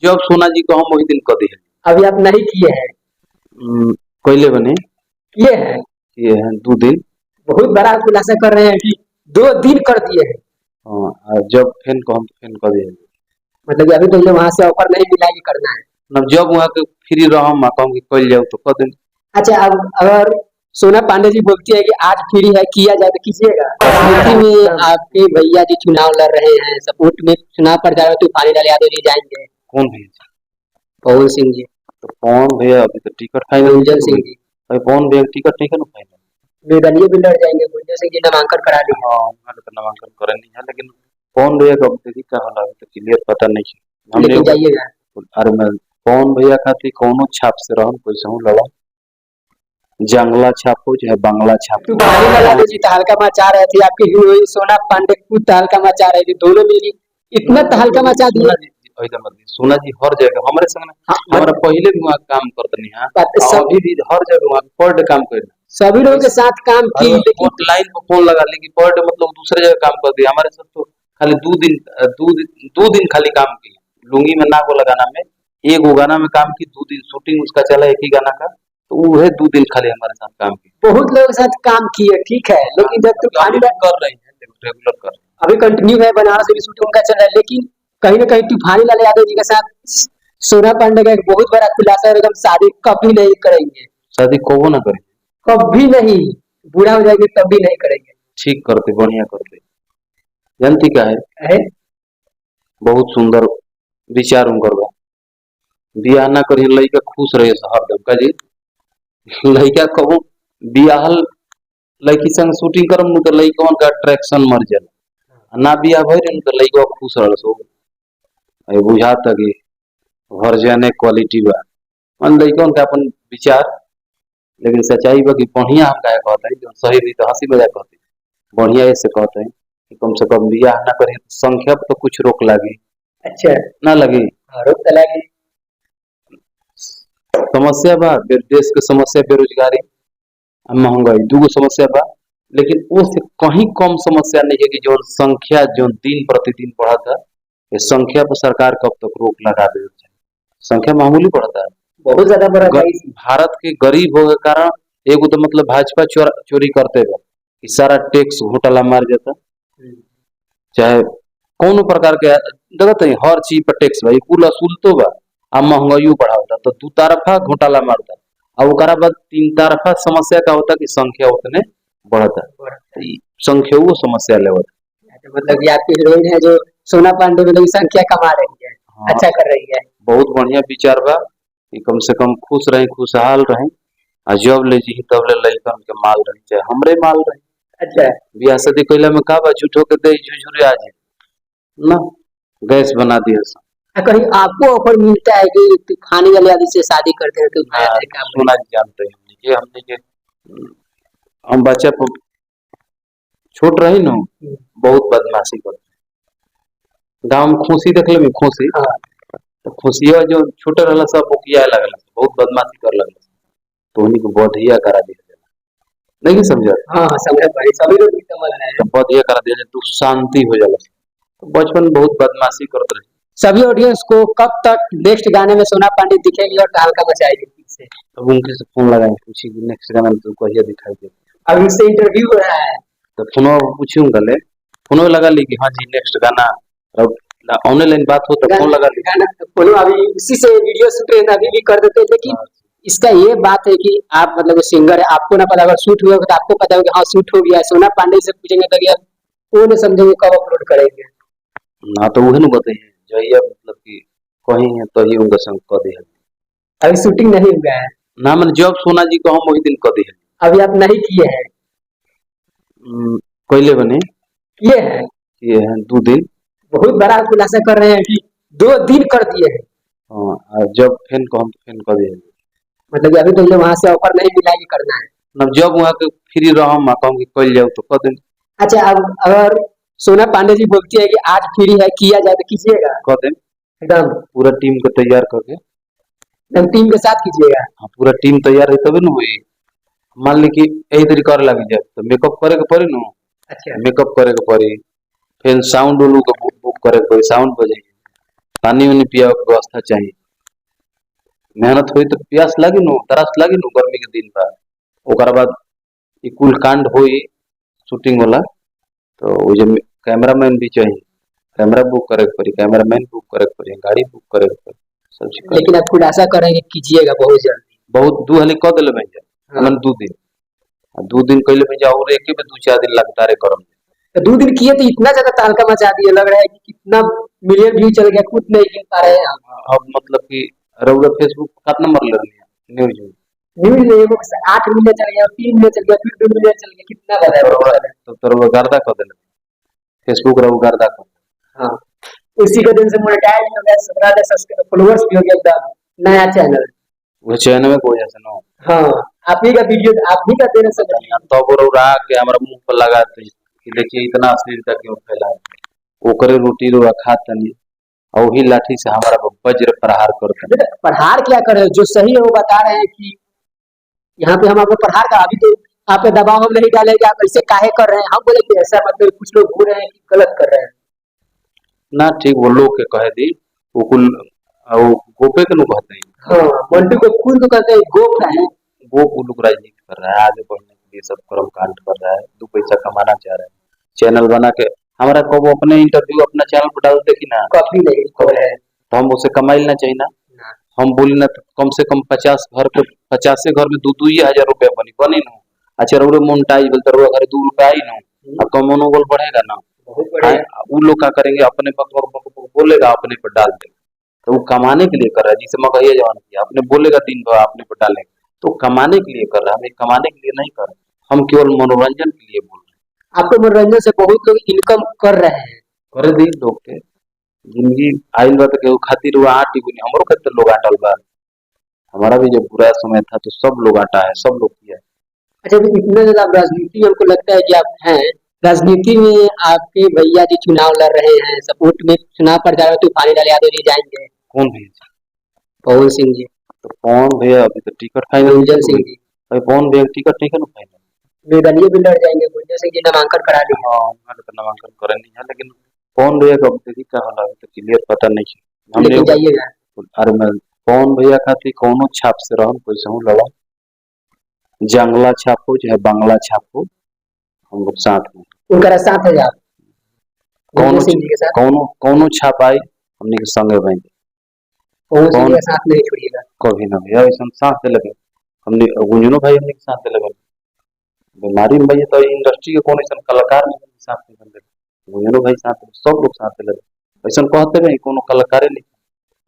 जब सोना जी को हम वही दिन कर दिए। अभी आप नहीं किए हैं? कोयले बने किए हैं? किए हैं 2 दिन। बहुत बड़ा खुलासा कर रहे हैं कि 2 दिन कर दिए हैं। हाँ, और जब फेन को हम फेन कर दिए। मतलब कि अभी तो वहां से ऑफर नहीं मिला कि करना है। मतलब जब वहाँ के फ्री रहो कहूँ कि कल जाओ तो कर दें। अच्छा, अब अगर सोना पांडे जी बोलती है कि आज फ्री है, किया जाए तो कीजिएगा। राजनीति में आपके भैया जी चुनाव लड़ रहे हैं, सपोर्ट में चुनाव प्रचार में तूफानी लाल यादव जी जाएंगे। कौन भैया? पवन सिंह जी। तो पवन भैया अभी तो टिकट फाइनल गुंजन सिंह जी। भाई पवन भैया टिकट नहीं करना फाइनल। निर्दलीय भी लड़ जाएंगे। गुंजन सिंह जी नामांकन करा लिए। हाँ उन्होंने तो नामांकन करा नहीं है, लेकिन पवन भैया का देखिए क्या हाल है तो क्लियर पता नहीं है। लेकिन जाइएगा। अरे मैं पवन भैया खाती कौनो छाप से रहूं कोई सहूं लड़ा जंगला छाप हो चाहे बांग्ला छाप। तूफानी लाल यादव जी तहलका मचा रहे थे, आपकी हीरोइन सोना पांडे खुद तहलका मचा रही थी, दोनों मिली इतना तहलका मचा दिया। सोना जी हर जगह हमारे संग हमारा पहले भी वहाँ काम करते नहीं है, अभी भी हर जगह वहाँ पर डे काम कर सभी लोगों के साथ काम की, लेकिन लाइन पर फोन लगा लेकिन पर डे मतलब दूसरे जगह काम कर दिया। हमारे साथ तो खाली 2 दिन खाली काम की लुंगी में नाक लगाना में एक गाना में काम की 2 दिन शूटिंग उसका चला एक ही गाना का, तो वो 2 दिन खाली हमारे साथ काम की। बहुत लोगों के साथ काम किए, ठीक है, लेकिन जब तूफानी कर रहे हैं रेगुलर कर अभी कंटिन्यू है, बनारस में शूटिंग उनका चल रहा है, लेकिन कहीं ना कहीं तूफानी लाल यादव जी के साथ सोना पांडे का एक बहुत बड़ा खुलासा है, हम शादी कभी नहीं करेंगे। शादी कबो ना करें, कभी नहीं, बूढ़ा हो जाएंगे तब भी नहीं करेंगे। ठीक करते बढ़िया करते। जानती क्या है? बहुत सुंदर विचार उनकर बा। बियाह ना करी लड़का खुश रहे हरदम का जी लड़का कहूँ बियाहल लड़की संग शूटिंग करम नु तो लड़कवन का अट्रैक्शन मर जाला ना बियाह भइल तो लड़का खुश रह सो ए बुझाता कि हर जने क्वालिटी बा मन लड़कवन के अपन विचार, लेकिन सच्चाई बा कि बढ़िया हम काहे कहते हैं जो सही भी तो हंसी मजाक कहते हैं बढ़िया ऐसे कहते हैं कि कम से कम बियाह ना करें संख्या पर तो कुछ रोक लगी। अच्छा, ना लगी रोक तो लगी। समस्या बा देश के समस्या बेरोजगारी महंगाई दूगो समस्या बा, लेकिन वो से कहीं कम समस्या नहीं है कि जो संख्या जो दिन प्रतिदिन बढ़ता है ये संख्या पर सरकार कब तक रोक लगा दे। संख्या मामूली बढ़ता है, बहुत ज्यादा बढ़ा। भारत के गरीब हो के कारण एगो तो मतलब भाजपा चोरी करते बा कि सारा टैक्स घोटाला मार जाता, चाहे कौन प्रकार के देखते हैं हर चीज पर टैक्स भाई कुल असूल तो बा आ महंगाई बढ़ाता तो दू तरफा घोटाला मारता और ओकरा बाद 3 तरफा समस्या का होता कि संख्या उतने बढ़ता संख्या वो समस्या लेवल। मतलब कि आपकी हीरोइन है जो सोना पांडे मतलब संख्या कमा रही है। हाँ, अच्छा कर रही है। बहुत बढ़िया विचार बा कि कम से कम खुश रहे खुशहाल रहे और जब ले जी तब ले लइकन के माल रहे चाहे हमरे माल रहे। अच्छा, बियाह शादी कैला में का बा झूठो के दे झुझुरे आज ना गैस बना दिया। कहीं आपको ऑफर मिलता है कि तूफानी वाले आदमी से शादी करते हैं तो सोना जानते हैं ये हमने के हम बच्चा छोट रही न बहुत बदमाशी करते गाँव में खुशी देखले में खुशी। हाँ। तो खुशिया जो छोटे रहला सब बुकिया लगल बहुत बदमाशी कर लगल तो उन्हीं को बढ़िया करा दिया नहीं समझा। हाँ समझ भाई सभी लोग समझ रहे हैं बढ़िया करा दिया तो शांति हो जाला। तो बचपन बहुत बदमाशी करते रहे। सभी ऑडियंस को कब तक नेक्स्ट गाने में सोना पांडे दिखेगी और टहलका मचाएगी से तब उनके से फोन लगाए पूछी कि नेक्स्ट गाना में तुमको ये दिखाई दे। अब इससे इंटरव्यू हो रहा है तो फोन पूछूंगा ले फोन लगा ली कि हाँ जी नेक्स्ट गाना ऑनलाइन बात हो तो फोन लगा ली गाना फोन अभी उसी से वीडियो शूट अभी भी कर देते, लेकिन इसका ये बात है कि आप मतलब सिंगर है आपको ना पता अगर शूट हुआ तो आपको पता होगा हाँ शूट हो गया। सोना पांडे से पूछेंगे तो वो नहीं समझेंगे कब अपलोड करेंगे ना तो वही बताइए जहिया मतलब कि कहीं है तो ही उनका संग कर दिया। अभी शूटिंग नहीं हुआ है ना मैंने जब सोना जी को हम वही दिन कर दिया। अभी आप नहीं किए हैं? कोयले बने किए हैं 2 दिन। बहुत बड़ा खुलासा कर रहे हैं कि 2 दिन कर दिए हैं। हाँ जब फैन को हम फैन कर दिए मतलब कि अभी तो वहां से ऑफर नहीं मिला कि करना है। जब वहाँ के फ्री रहो कहूँ कि कल जाओ तो कर दें। अच्छा, अब अगर सोना पांडे जी बोलती है कि आज फ्री है किया जाए तो कीजिएगा? कर दें एकदम पूरा टीम को तैयार करके एकदम टीम के साथ कीजिएगा। हाँ पूरा टीम तैयार है तभी ना हुई मान ली कि यही तरीका कर लगी जाए तो मेकअप करे के पड़ी ना। अच्छा, मेकअप करे के पड़ी फिर साउंड बुक करे के पड़ी साउंड बजे पानी उनी पिया के व्यवस्था चाहिए। मेहनत हुई तो प्यास लगी नु, तरस लगी नु गर्मी के दिन बा। ओकर बाद ई कुल कांड होई शूटिंग वाला, तो वो जो कैमरामैन भी चाहिए, कैमरा बुक करे के पड़ी, कैमरामैन बुक करे के पड़ी, गाड़ी बुक करे के पड़ी, सब चीज करे। लेकिन आप खुलासा करेंगे, कीजिएगा बहुत जल्दी। बहुत दू हाली क देले भैया, हाँ। हमन 2 दिन, 2 दिन कइले भैया और एके में 2-4 दिन लगातार करम। तो 2 दिन किए तो इतना ज्यादा तहलका मचा दिए, लग रहा है कि कितना मिलियन व्यू चल गया, खुद नहीं गिन पा रहे हैं हम। अब मतलब कि रउरा फेसबुक कितना मर ले न्यूज़ में, न्यूज में एगो 8 मिलियन चल गया, 3 मिलियन चल गया, फिर 2 मिलियन चल गया, कितना रउरा बड़ा है। तो रउरा गर्दा क देले, फेसबुक रउरा गर्दा क। हाँ, उसी के दिन से मोनेटाइज हो गया, 17,000 फॉलोअर्स भी हो गया, एकदम नया चैनल। वो चैनल में कोई ऐसा ना हाँ, आप ही का वीडियो, आप ही का देने से तो रउरा के हमरा मुंह पर लगाते कि देखिए इतना अश्लीलता क्यों फैला है, ओकरे रोटी रउरा खात नहीं और वही लाठी से हमारा पर वज्र प्रहार करते हैं। प्रहार क्या करे, जो सही है वो बता रहे हैं कि यहाँ पे हम आपको प्रहार का, अभी तो आप पे दबाव हम नहीं डालेंगे, आप ऐसे काहे कर रहे हैं, हम बोले कि ऐसा मतलब कुछ लोग हो रहे हैं कि गलत कर रहे हैं। ना ठीक वो लोग के कहे दी वो कुल वो गोपे के लोग कहते हैं, हाँ, मंटू को खुद को कहते हैं गोप का है। वो लोग राजनीति कर रहा है, आगे बढ़ने के लिए सब कर्म कांड कर रहा है, 2 पैसा कमाना चाह रहा है, चैनल बना के हमारा को वो अपने इंटरव्यू अपना चैनल पर डाल दे कि ना, कॉपी नहीं खोल है। तो हम उसे कमाई ना चाहिए ना, हम बोली ना तो कम से कम 50 घर पे 50 घर में 2-2 हजार रुपया बनी नु। अच्छा रउरे मोनेटाइज बोलते रउरा घर 2 रुपया आई नु, अब तो मनोबल बढ़ेगा ना। बहुत बढ़िया। वो लोग क्या करेंगे, अपने बोलेगा अपने पर डाल देगा, तो वो कमाने के लिए कर रहा है, जिसे मगहिया जवान किया अपने बोलेगा दिन भर अपने पर डालेगा, तो कमाने के लिए कर रहा है, हम ये कमाने के लिए नहीं कर रहे, हम केवल मनोरंजन के लिए बोल रहे हैं। आपको मनोरंजन से बहुत लोग इनकम कर रहे हैं। करे दी लोग के जिंदगी आइल बा तो केहू खातिर वो आटी बुनी, हमरो खातिर लोग आटल बा, हमारा भी जब बुरा समय था तो सब लोग आटा है, सब लोग किया है। अच्छा, तो इतना ज्यादा आप राजनीति में, हमको लगता है कि आप हैं राजनीति में, आपके भैया जी चुनाव लड़ रहे हैं, सपोर्ट में चुनाव प्रचार में तूफानी लाल यादव जी जाएंगे, कौन भैया? पवन सिंह जी, तो कौन भैया अभी तो टिकट फाइनल गुंजन सिंह जी, भाई, कौन भैया टिकट नहीं ना फाइनल, निर्दलीय भी लड़ जाएंगे, गुंजन सिंह जी नामांकन करा दिए। हाँ उन्होंने तो नामांकन करे नहीं है, लेकिन कौन भैया का देखी क्या होला अभी तो क्लियर पता नहीं है। हमने लेकिन जाइएगा। अरे मैं कौन भैया खातिर कौनो छाप से रहम कैसे हूँ लड़ा, जंगला छाप हो चाहे बांग्ला छाप हो, हम लोग साथ में, उनका साथ है आप कौनो गुंजन सिंह जी के साथ, कौनो कौनो छाप आई हमने के संगे बहन पवन सिंह जी कौन के साथ नहीं छोड़िएगा। कभी ना भैया ऐसा साथ दे लगे, हमने गुंजनो भाई हमने के साथ दे लगे, बीमारी में भैया तो इंडस्ट्री के कौन ऐसा कलाकार नहीं साथ में बंदे, गुंजनो भाई साथ सब लोग साथ दे लगे, ऐसा कहते नहीं कोनो कलाकारे नहीं